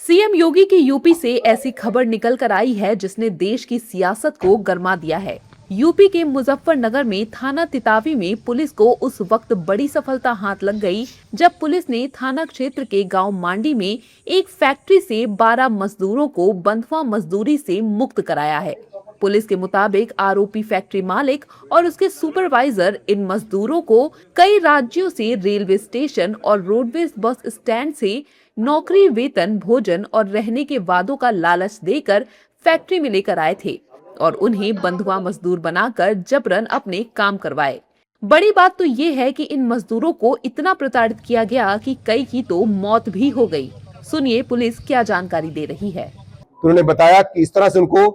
CM योगी की UP से ऐसी खबर निकल कर आई है जिसने देश की सियासत को गरमा दिया है। यूपी के मुजफ्फरनगर में थाना तितावी में पुलिस को उस वक्त बड़ी सफलता हाथ लग गई जब पुलिस ने थाना क्षेत्र के गांव मांडी में एक फैक्ट्री से 12 मजदूरों को बंधुआ मजदूरी से मुक्त कराया है। पुलिस के मुताबिक आरोपी फैक्ट्री मालिक और उसके सुपरवाइजर इन मजदूरों को कई राज्यों से रेलवे स्टेशन और रोडवेज बस स्टैंड से नौकरी, वेतन, भोजन और रहने के वादों का लालच देकर फैक्ट्री में लेकर आए थे और उन्हें बंधुआ मजदूर बनाकर जबरन अपने काम करवाए। बड़ी बात तो ये है कि इन मजदूरों को इतना प्रताड़ित किया गया कि कई की तो मौत भी हो गई। सुनिए पुलिस क्या जानकारी दे रही है। तो उन्होंने बताया कि इस तरह से उनको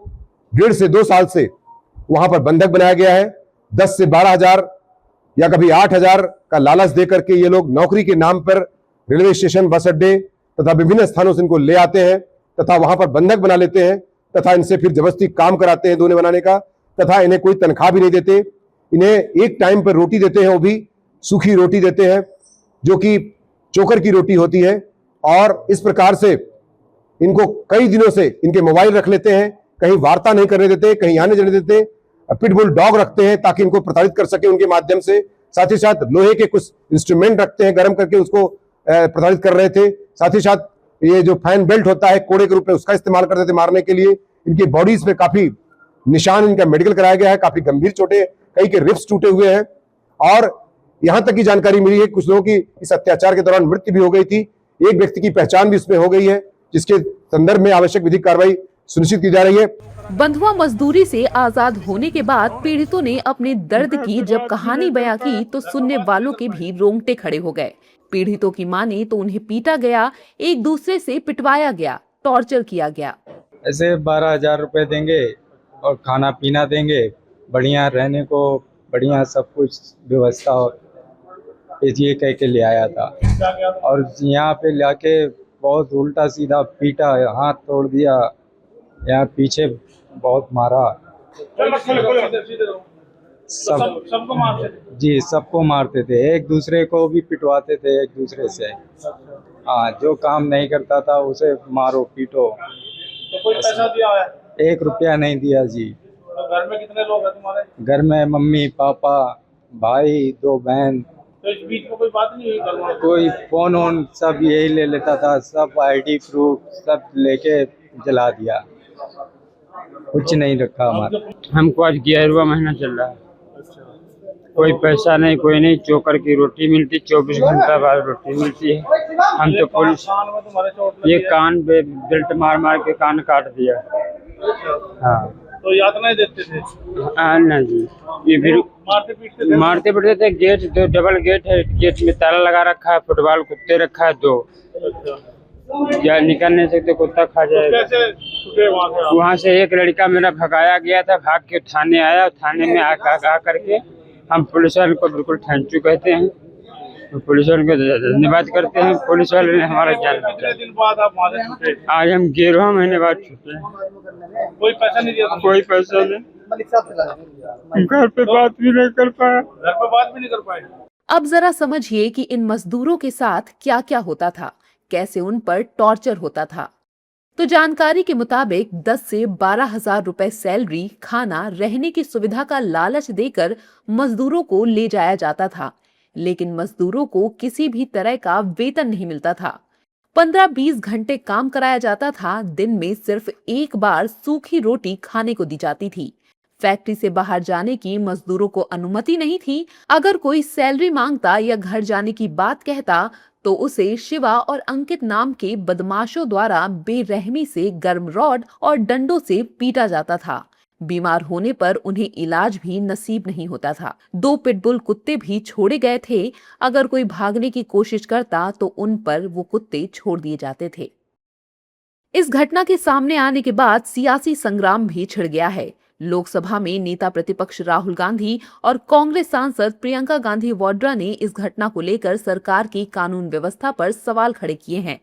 1.5 से 2 साल से वहां पर बंधक बनाया गया है। 10 से 12,000 या कभी 8,000 का लालच देकर के ये लोग नौकरी के नाम पर रेलवे स्टेशन, बस अड्डे तथा विभिन्न स्थानों से इनको ले आते हैं तथा वहां पर बंधक बना लेते हैं तथा इनसे फिर जबरदस्ती काम कराते हैं दोने बनाने का, तथा इन्हें कोई तनख्वाह भी नहीं देते। इन्हें एक टाइम पर रोटी देते हैं, वो भी सूखी रोटी देते हैं जो कि चोकर की रोटी होती है। और इस प्रकार से इनको कई दिनों से इनके मोबाइल रख लेते हैं, कहीं वार्ता नहीं करने देते, कहीं आने जाने देते। पिटबुल डॉग रखते हैं ताकि इनको प्रताड़ित कर सके उनके माध्यम से। साथ ही साथ लोहे के कुछ इंस्ट्रूमेंट रखते हैं, गर्म करके उसको प्रताड़ित कर रहे थे। साथ ही साथ ये जो फैन बेल्ट होता है कोड़े के रूप में, उसका इस्तेमाल करते थे मारने के लिए। इनकी बॉडीज पे काफी निशान, इनका मेडिकल कराया गया है, काफी गंभीर चोटें, कई के रिब्स टूटे हुए हैं। और यहां तक की जानकारी मिली है कुछ लोगों की इस अत्याचार के दौरान मृत्यु भी हो गई थी। एक व्यक्ति की पहचान भी इसमें हो गई है जिसके संदर्भ में आवश्यक विधिक कार्रवाई सुनिश्चित की जा रही है। बंधुआ मजदूरी से आजाद होने के बाद पीड़ितों ने अपने दर्द की जब कहानी बयां की तो सुनने वालों के भी रोंगटे खड़े हो गए। पीड़ितों की माने तो उन्हें पीटा गया, एक दूसरे से पिटवाया गया, टॉर्चर किया गया। ऐसे 12,000 रुपए देंगे और खाना पीना देंगे, बढ़िया रहने को, बढ़िया सब कुछ व्यवस्था हो, ये कह के ले आया था। और यहाँ पे लाके बहुत उल्टा सीधा पीटा, हाथ तोड़ दिया, यहाँ पीछे बहुत मारा। सबको मारते थे जी, सबको मारते थे, एक दूसरे को भी पिटवाते थे एक दूसरे से। हाँ, जो काम नहीं करता था उसे मारो पीटो। तो कोई पैसा दिया है? 1 रुपया नहीं दिया जी। तो घर में कितने लोग हैं तुम्हारे? घर में मम्मी, पापा, भाई, 2 बहन। तो इस बीच में कोई बात नहीं हुई घर वालों? कोई फोन वोन सब यही ले लेता था, सब आईडी प्रूफ सब लेके जला दिया, कुछ नहीं रखा हमारा। हमको आज 11वां महीना चल रहा है। कोई पैसा नहीं, कोई नहीं, चोकर की रोटी मिलती, 24 घंटा बाद रोटी मिलती है। हम तो पुलिस ये कान पे बेल्ट मार मार के कान काट दिया। हाँ, तो यातनाएं देते थे? नहीं जी, ये फिर मारते पड़ते थे। गेट 2 डबल गेट है, गेट में ताला लगा रखा है, फुटबॉल कुत्ते रखा है 2, या निकल नहीं सकते, कुत्ता खा जाएगा। कैसे छूटे वहाँ से एक लड़का मेरा भगाया गया था, भाग के थाने आया, थाने में आ करके हम पुलिस वाले को बिल्कुल थैंक यू कहते हैं, तो पुलिस वाले को धन्यवाद करते हैं। पुलिस वाले ने हमारा जान बचाया। कितने दिन बाद आप वहाँ से छूटे? आज हम 11वां महीने बाद छूटे। कोई पैसा नहीं दिया? कोई पैसा नहीं, घर पे बात भी नहीं कर पाया। घर पे बात भी नहीं कर पाए? अब जरा समझिए कि इन मजदूरों के साथ क्या क्या होता था, कैसे उन पर टॉर्चर होता था। तो जानकारी के मुताबिक 10 से 12,000 रुपए सैलरी, खाना, रहने की सुविधा का लालच देकर मजदूरों को ले जाया जाता था, लेकिन मजदूरों को किसी भी तरह का वेतन नहीं मिलता था। 15-20 घंटे काम कराया जाता था, दिन में सिर्फ एक बार सूखी रोटी खाने को दी जाती थी। फैक्ट्री से बाहर जाने की मजदूरों को अनुमति नहीं थी। अगर कोई सैलरी मांगता या घर जाने की बात कहता तो उसे शिवा और अंकित नाम के बदमाशों द्वारा बेरहमी से गर्म रॉड और डंडों से पीटा जाता था। बीमार होने पर उन्हें इलाज भी नसीब नहीं होता था। 2 पिटबुल कुत्ते भी छोड़े गए थे। अगर कोई भागने की कोशिश करता तो उन पर वो कुत्ते छोड़ दिए जाते थे। इस घटना के सामने आने के बाद सियासी संग्राम भी छिड़ गया है। लोकसभा में नेता प्रतिपक्ष राहुल गांधी और कांग्रेस सांसद प्रियंका गांधी वाड्रा ने इस घटना को लेकर सरकार की कानून व्यवस्था पर सवाल खड़े किए हैं।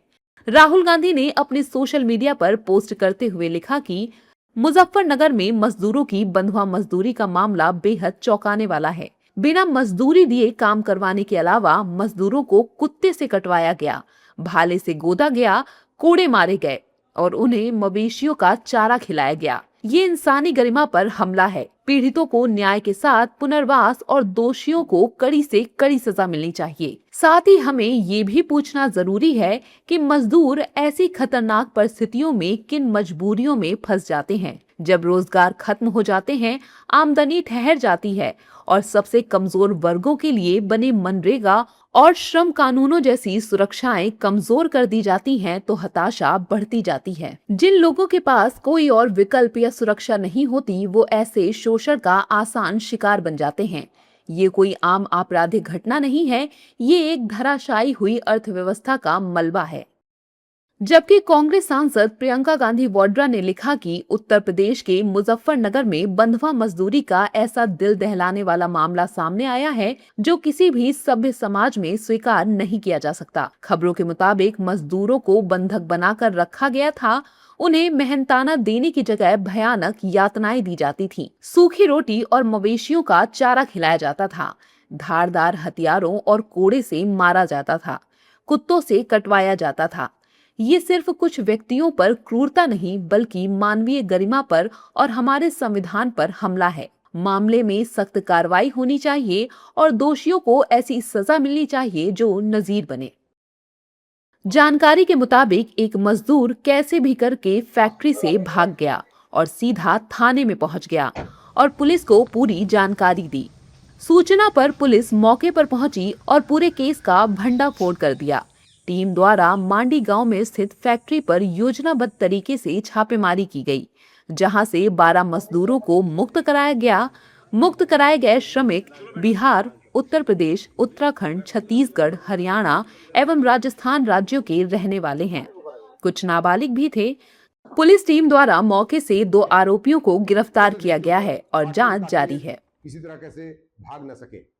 राहुल गांधी ने अपने सोशल मीडिया पर पोस्ट करते हुए लिखा कि मुजफ्फरनगर में मजदूरों की बंधुआ मजदूरी का मामला बेहद चौंकाने वाला है। बिना मजदूरी दिए काम करवाने के अलावा मजदूरों को कुत्ते से कटवाया गया, भाले से गोदा गया, कोड़े मारे गए और उन्हें मवेशियों का चारा खिलाया गया। ये इंसानी गरिमा पर हमला है। पीड़ितों को न्याय के साथ पुनर्वास और दोषियों को कड़ी से कड़ी सजा मिलनी चाहिए। साथ ही हमें ये भी पूछना जरूरी है कि मजदूर ऐसी खतरनाक परिस्थितियों में किन मजबूरियों में फंस जाते हैं। जब रोजगार खत्म हो जाते हैं, आमदनी ठहर जाती है और सबसे कमजोर वर्गों के लिए बने मनरेगा और श्रम कानूनों जैसी सुरक्षाएं कमजोर कर दी जाती हैं, तो हताशा बढ़ती जाती है। जिन लोगों के पास कोई और विकल्प या सुरक्षा नहीं होती, वो ऐसे शोषण का आसान शिकार बन जाते हैं। ये कोई आम आपराधिक घटना नहीं है, ये एक धराशायी हुई अर्थव्यवस्था का मलबा है। जबकि कांग्रेस सांसद प्रियंका गांधी वाड्रा ने लिखा कि उत्तर प्रदेश के मुजफ्फरनगर में बंधुआ मजदूरी का ऐसा दिल दहलाने वाला मामला सामने आया है जो किसी भी सभ्य समाज में स्वीकार नहीं किया जा सकता। खबरों के मुताबिक मजदूरों को बंधक बनाकर रखा गया था। उन्हें मेहनताना देने की जगह भयानक यातनाएं दी जाती थीं। सूखी रोटी और मवेशियों का चारा खिलाया जाता था। धारदार हथियारों और कोड़े से मारा जाता था। कुत्तों से कटवाया जाता था। ये सिर्फ कुछ व्यक्तियों पर क्रूरता नहीं, बल्कि मानवीय गरिमा पर और हमारे संविधान पर हमला है। मामले में सख्त कार्रवाई होनी चाहिए और दोषियों को ऐसी सजा मिलनी चाहिए जो नजीर बने। जानकारी के मुताबिक एक मजदूर कैसे भी करके फैक्ट्री से भाग गया और सीधा थाने में पहुंच गया और पुलिस को पूरी जानकारी दी। सूचना पर पुलिस मौके पर पहुंची और पूरे केस का भंडाफोड़ कर दिया। टीम द्वारा मांडी गांव में स्थित फैक्ट्री पर योजनाबद्ध तरीके से छापेमारी की गई, जहां से 12 मजदूरों को मुक्त कराया गया। मुक्त कराए गए श्रमिक बिहार, उत्तर प्रदेश, उत्तराखंड, छत्तीसगढ़, हरियाणा एवं राजस्थान राज्यों के रहने वाले हैं। कुछ नाबालिग भी थे। पुलिस टीम द्वारा मौके से 2 आरोपियों को गिरफ्तार किया गया है और जांच जारी है। किसी तरह कैसे भाग न सके।